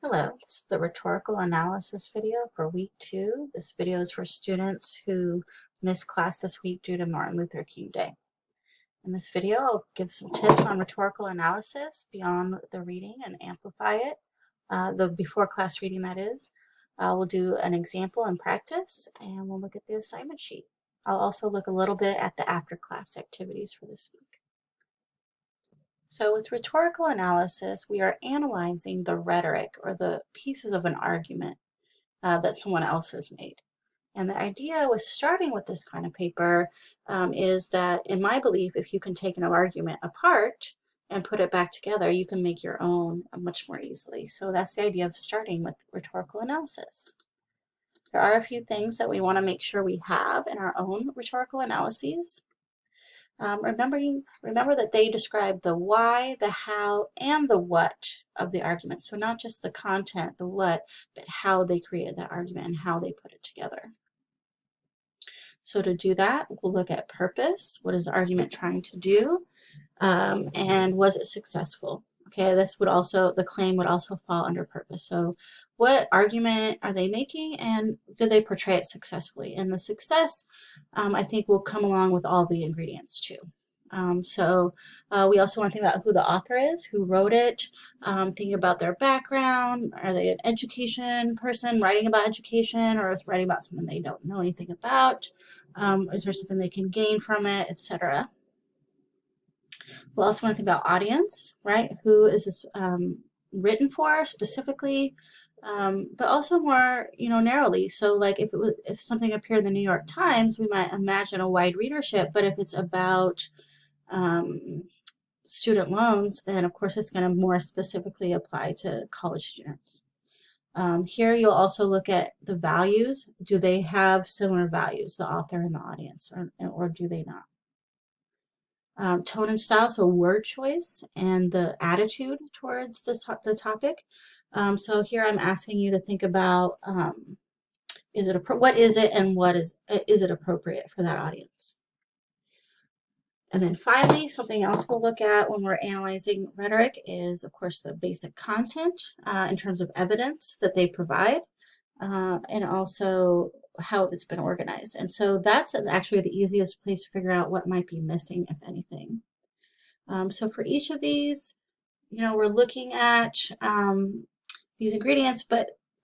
Hello, this is the rhetorical analysis video for week 2. This video is for students who missed class this week due to Martin Luther King Day. In this video, I'll give some tips on rhetorical analysis beyond the reading and amplify it, the before class reading that is. We'll do an example and practice, and we'll look at the assignment sheet. I'll also look a little bit at the after class activities for this week. So with rhetorical analysis, we are analyzing the rhetoric or the pieces of an argument that someone else has made. And the idea with starting with this kind of paper is that, in my belief, if you can take an argument apart and put it back together, you can make your own much more easily. So that's the idea of starting with rhetorical analysis. There are a few things that we want to make sure we have in our own rhetorical analyses. Remember that they describe the why, the how, and the what of the argument. So not just the content, the what, but how they created that argument and how they put it together. So to do that, we'll look at purpose. What is the argument trying to do? And was it successful? Okay, the claim would also fall under purpose. So what argument are they making, and did they portray it successfully? And the success, I think, will come along with all the ingredients too. We also want to think about who the author is, who wrote it, think about their background. Are they an education person writing about education, or is writing about something they don't know anything about? Is there something they can gain from it, etc.? We'll also want to think about audience, right? Who is this written for specifically, but also more, narrowly. So, like if something appeared in the New York Times, we might imagine a wide readership. But if it's about student loans, then of course it's going to more specifically apply to college students. Here you'll also look at the values. Do they have similar values, the author and the audience, or do they not? Tone and style, so word choice and the attitude towards the topic. So here I'm asking you to think about what is it and is it appropriate for that audience? And then finally, something else we'll look at when we're analyzing rhetoric is, of course, the basic content in terms of evidence that they provide, and also how it's been organized. And so that's actually the easiest place to figure out what might be missing, if anything. So for each of these, we're looking at these ingredients,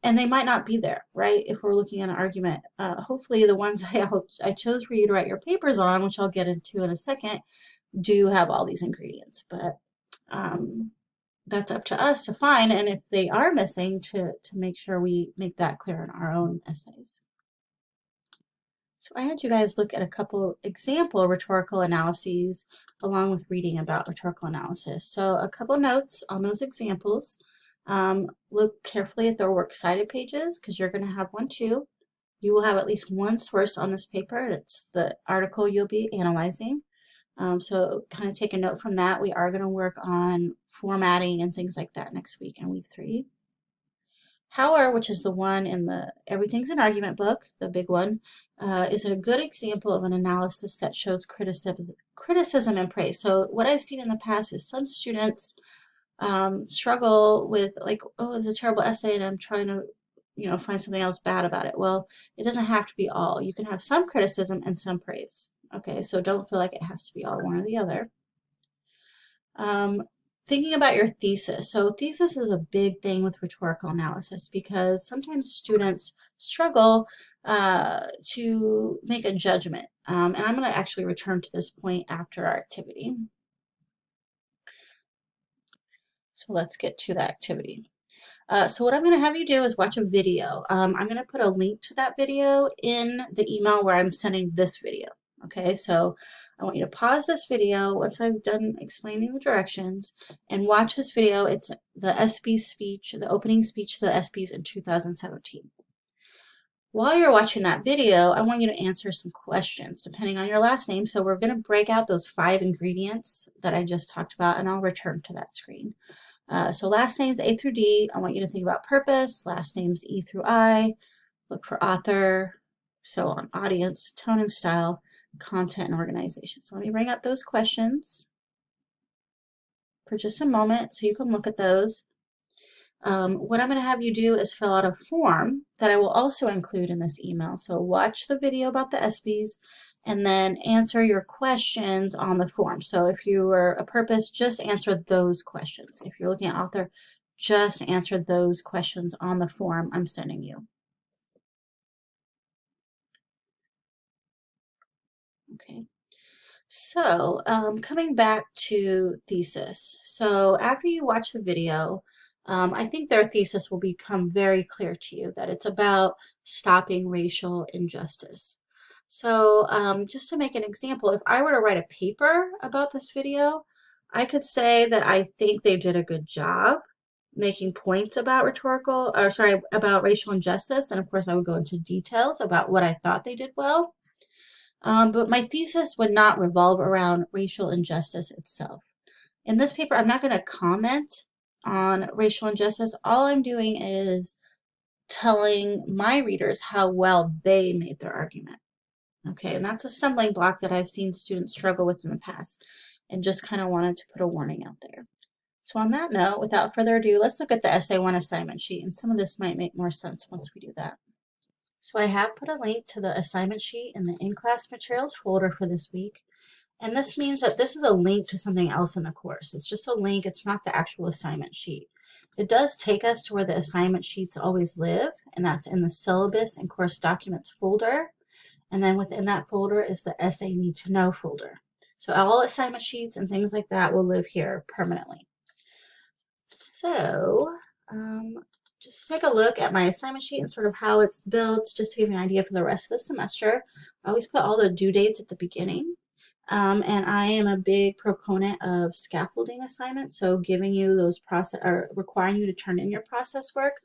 and they might not be there, right? If we're looking at an argument, hopefully the ones I chose for you to write your papers on, which I'll get into in a second, do have all these ingredients. But that's up to us to find, and if they are missing, to make sure we make that clear in our own essays. So I had you guys look at a couple example rhetorical analyses along with reading about rhetorical analysis. So a couple notes on those examples. Look carefully at their works cited pages, because you're going to have one too. You will have at least one source on this paper. It's the article you'll be analyzing. So kind of take a note from that. We are going to work on formatting and things like that next week in week 3. However, which is the one in the Everything's an Argument book, the big one, is a good example of an analysis that shows criticism and praise. So what I've seen in the past is some students struggle with, like, oh, it's a terrible essay and I'm trying to, find something else bad about it. Well, it doesn't have to be all. You can have some criticism and some praise. Okay, so don't feel like it has to be all one or the other. Thinking about your thesis. So thesis is a big thing with rhetorical analysis, because sometimes students struggle to make a judgment. And I'm going to actually return to this point after our activity. So let's get to the activity. So what I'm going to have you do is watch a video. I'm going to put a link to that video in the email where I'm sending this video. Okay, so I want you to pause this video once I've done explaining the directions and watch this video. It's the SB's speech, the opening speech to the SB's in 2017. While you're watching that video, I want you to answer some questions depending on your last name. So we're going to break out those 5 ingredients that I just talked about, and I'll return to that screen. So last names A through D, I want you to think about purpose. Last names E through I, look for author, so on, audience, tone and style, content, and organization. So let me bring up those questions for just a moment so you can look at those. What I'm going to have you do is fill out a form that I will also include in this email. So watch the video about the SBs and then answer your questions on the form. So if you were a purpose, just answer those questions. If you're looking at author, just answer those questions on the form I'm sending you. Okay. So coming back to thesis. So after you watch the video, I think their thesis will become very clear to you that it's about stopping racial injustice. So just to make an example, if I were to write a paper about this video, I could say that I think they did a good job making points about about racial injustice. And of course, I would go into details about what I thought they did well. But my thesis would not revolve around racial injustice itself. In this paper, I'm not going to comment on racial injustice. All I'm doing is telling my readers how well they made their argument. Okay, and that's a stumbling block that I've seen students struggle with in the past, and just kind of wanted to put a warning out there. So on that note, without further ado, let's look at the Essay 1 assignment sheet, and some of this might make more sense once we do that. So I have put a link to the assignment sheet in the in-class materials folder for this week. And this means that this is a link to something else in the course. It's just a link. It's not the actual assignment sheet. It does take us to where the assignment sheets always live, and that's in the syllabus and course documents folder. And then within that folder is the essay need to know folder. So all assignment sheets and things like that will live here permanently. So just take a look at my assignment sheet and sort of how it's built, just to give you an idea for the rest of the semester. I always put all the due dates at the beginning. And I am a big proponent of scaffolding assignments, so giving you those or requiring you to turn in your process work,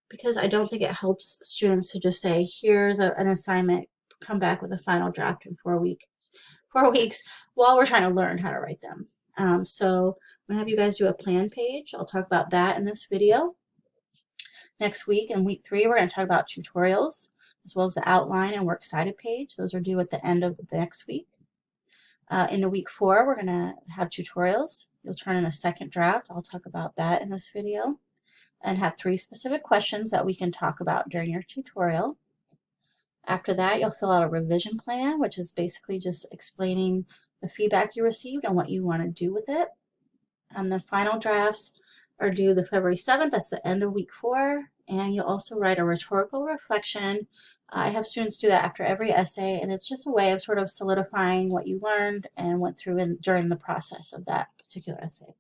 because I don't think it helps students to just say, here's an assignment, come back with a final draft in 4 weeks. 4 weeks while we're trying to learn how to write them. So I'm going to have you guys do a plan page. I'll talk about that in this video. Next week, in week 3, we're going to talk about tutorials, as well as the outline and works cited page. Those are due at the end of the next week. Into week 4, we're going to have tutorials. You'll turn in a second draft. I'll talk about that in this video, and have 3 specific questions that we can talk about during your tutorial. After that, you'll fill out a revision plan, which is basically just explaining the feedback you received and what you want to do with it. And the final drafts are due the February 7th. That's the end of week 4. And you'll also write a rhetorical reflection. I have students do that after every essay, and it's just a way of sort of solidifying what you learned and went through during the process of that particular essay.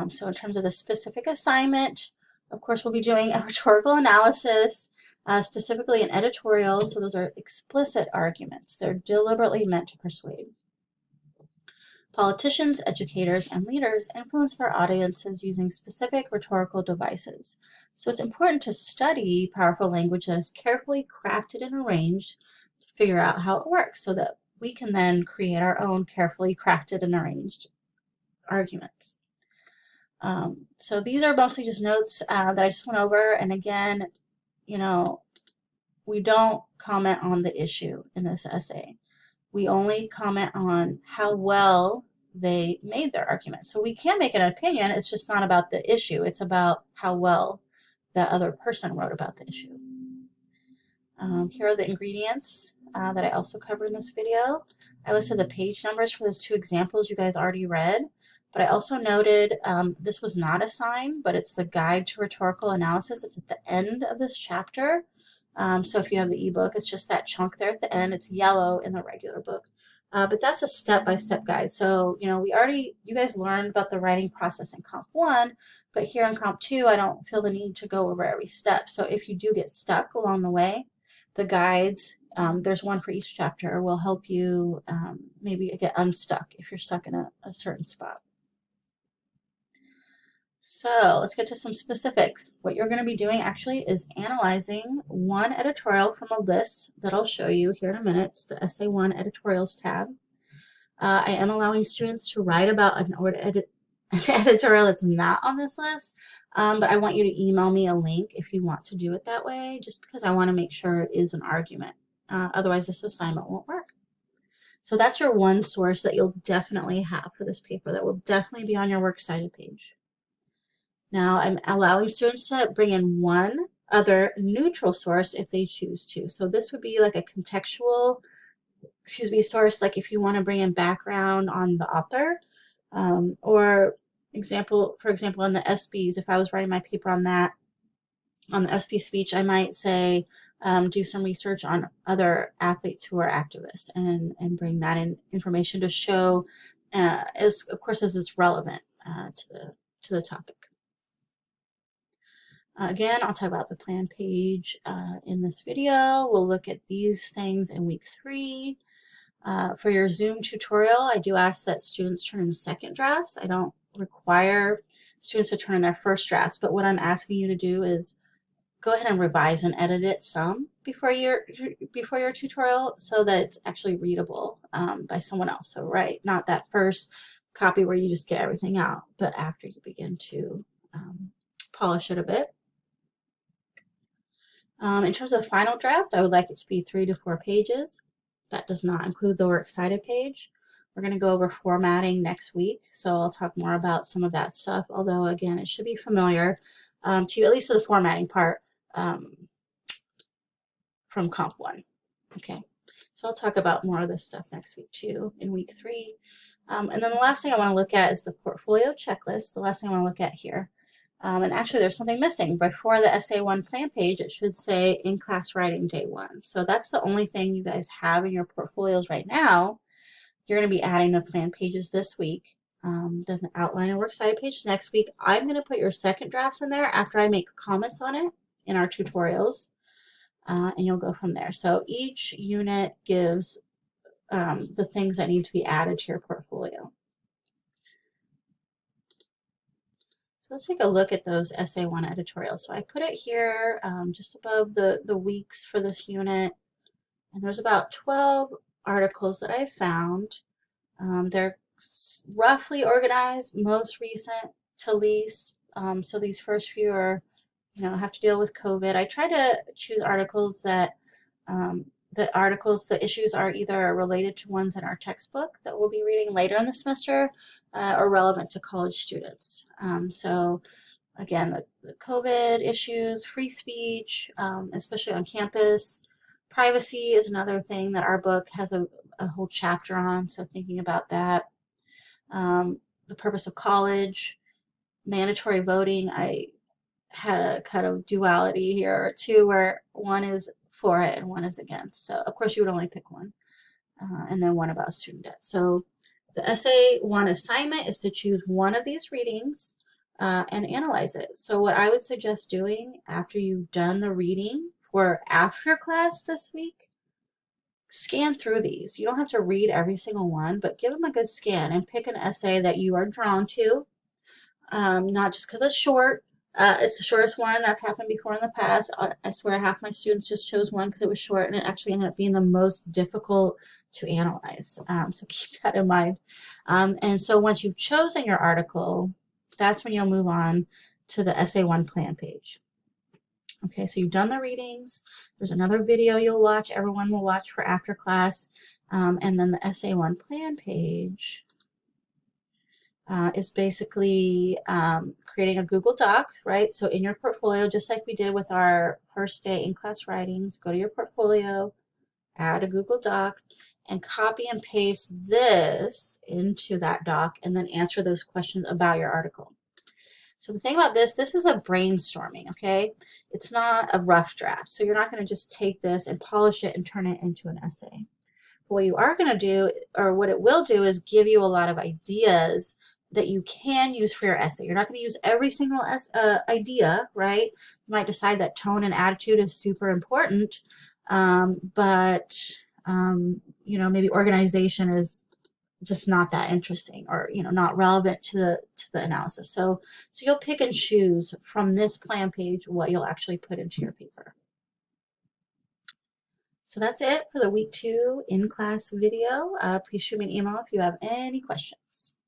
So in terms of the specific assignment, of course, we'll be doing a rhetorical analysis, specifically an editorial. So those are explicit arguments. They're deliberately meant to persuade. Politicians, educators, and leaders influence their audiences using specific rhetorical devices. So it's important to study powerful language that is carefully crafted and arranged to figure out how it works, so that we can then create our own carefully crafted and arranged arguments. So these are mostly just notes that I just went over. And again, we don't comment on the issue in this essay. We only comment on how well they made their argument. So we can make an opinion. It's just not about the issue. It's about how well that other person wrote about the issue. Here are the ingredients that I also covered in this video. I listed the page numbers for those 2 examples you guys already read, but I also noted this was not assigned, but it's the Guide to Rhetorical Analysis. It's at the end of this chapter. So if you have the ebook, it's just that chunk there at the end. It's yellow in the regular book. But that's a step-by-step guide. So, you guys learned about the writing process in Comp 1, but here in Comp 2, I don't feel the need to go over every step. So if you do get stuck along the way, the guides, there's one for each chapter, will help you maybe get unstuck if you're stuck in a certain spot. So let's get to some specifics. What you're going to be doing actually is analyzing one editorial from a list that I'll show you here in a minute. It's the Essay 1 Editorials tab. I am allowing students to write about an editorial that's not on this list, but I want you to email me a link if you want to do it that way, just because I want to make sure it is an argument. Otherwise, this assignment won't work. So that's your one source that you'll definitely have for this paper that will definitely be on your works cited page. Now I'm allowing students to bring in one other neutral source if they choose to. So this would be like a contextual, source, like if you want to bring in background on the author, or for example, on the SBs, if I was writing my paper on that, on the SB speech, I might say, do some research on other athletes who are activists and bring that in information to show, of course, as it's relevant to the topic. Again, I'll talk about the plan page in this video. We'll look at these things in week 3. For your Zoom tutorial, I do ask that students turn in second drafts. I don't require students to turn in their first drafts, but what I'm asking you to do is go ahead and revise and edit it some before your tutorial so that it's actually readable by someone else. So not that first copy where you just get everything out, but after you begin to polish it a bit. In terms of the final draft, I would like it to be 3 to 4 pages. That does not include the works cited page. We're going to go over formatting next week, so I'll talk more about some of that stuff, although again, it should be familiar to you, at least the formatting part from Comp 1. Okay, so I'll talk about more of this stuff next week too, in week 3. And then the last thing I want to look at is the portfolio checklist, the last thing I want to look at here. And actually, there's something missing. Before the Essay 1 plan page, it should say in-class writing day 1. So that's the only thing you guys have in your portfolios right now. You're going to be adding the plan pages this week, then the outline and works cited page next week. I'm going to put your second drafts in there after I make comments on it in our tutorials, and you'll go from there. So each unit gives the things that need to be added to your portfolio. So let's take a look at those Essay 1 editorials. So I put it here just above the weeks for this unit. And there's about 12 articles that I found. They're roughly organized, most recent to least. So these first few are, have to deal with COVID. I try to choose articles that the issues are either related to ones in our textbook that we'll be reading later in the semester or relevant to college students. So again, the COVID issues, free speech, especially on campus. Privacy is another thing that our book has a whole chapter on, so thinking about that. The purpose of college, mandatory voting. I had a kind of duality here, too, where one is for it and one is against. So, of course, you would only pick one, and then one about student debt. So the Essay 1 assignment is to choose one of these readings and analyze it. So what I would suggest doing after you've done the reading for after class this week, scan through these. You don't have to read every single one, but give them a good scan and pick an essay that you are drawn to, not just because it's short. It's the shortest one. That's happened before in the past. I swear half my students just chose one because it was short, and it actually ended up being the most difficult to analyze. So keep that in mind. And so once you've chosen your article, that's when you'll move on to the Essay 1 plan page. Okay, so you've done the readings. There's another video you'll watch. Everyone will watch for after class. And then the Essay 1 plan page is basically creating a Google Doc, right? So in your portfolio, just like we did with our first day in-class writings, go to your portfolio, add a Google Doc, and copy and paste this into that doc, and then answer those questions about your article. So the thing about this is a brainstorming, okay? It's not a rough draft. So you're not going to just take this and polish it and turn it into an essay. But what you are going to do, or what it will do, is give you a lot of ideas that you can use for your essay. You're not going to use every single idea, right? You might decide that tone and attitude is super important, but maybe organization is just not that interesting, or not relevant to the analysis. So you'll pick and choose from this plan page what you'll actually put into your paper. So that's it for the week 2 in-class video. Please shoot me an email if you have any questions.